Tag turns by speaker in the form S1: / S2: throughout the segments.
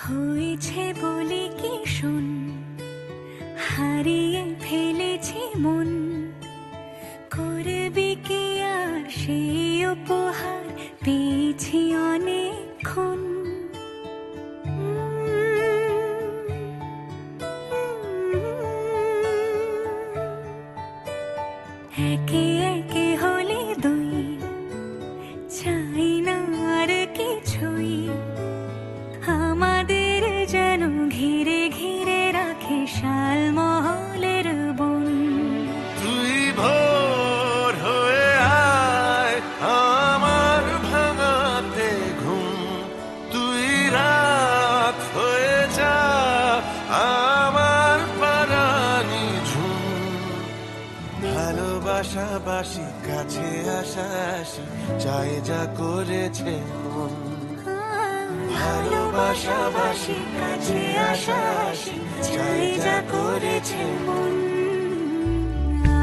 S1: হয়েছে বলে কি শোন, হারিয়ে ফেলেছি মন, করবি কি আর সেই উপহার পেয়েছি অনেকক্ষণ। একে একে হলে দুই, চাই না আর কিছুই, আমাদের যেন ঘিরে ঘিরে রাখে শালমহলের বন।
S2: তুই ভোর হয়ে আয় আমার ভাঙাতে ঘুম, তুই রাত হয়ে যা আমার পারানি ঝুম। ভালোবাসাবাসি কাছে আসাসি চাই যা করেছে মন, ভালোবাসাবাসি কাছে আসাসি চাই যা করেছে মন।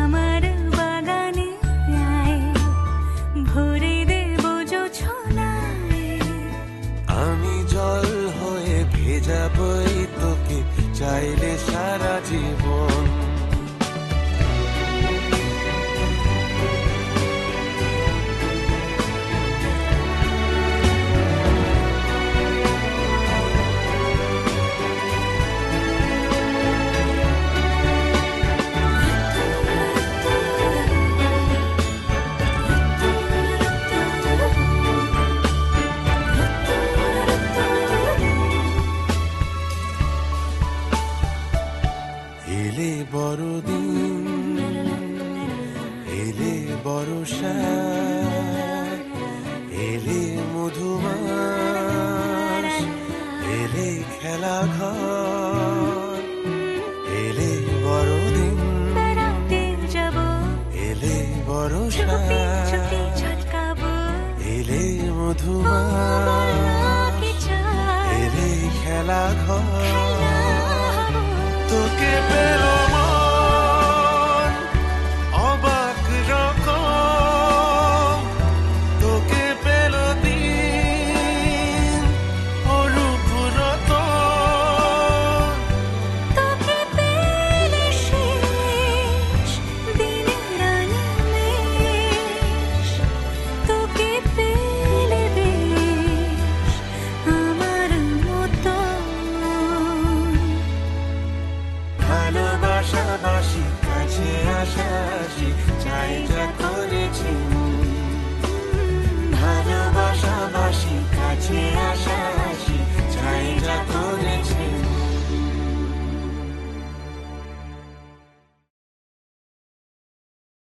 S1: আমার বাগানে আয়, ভরে দেব জোছনায়,
S2: আমি জল হয়ে ভেজাবই তোকে চাইলে সারা জীবন। এলে বড়দিন, এলে বর্ষা, এলে মধুমাস, এলে খেলা ঘর, এলে বড়দিন,
S1: বেড়াতে যাব,
S2: এলে বর্ষা,
S1: চুপি চুপি ঝলকাবো,
S2: এলে মধুমাস,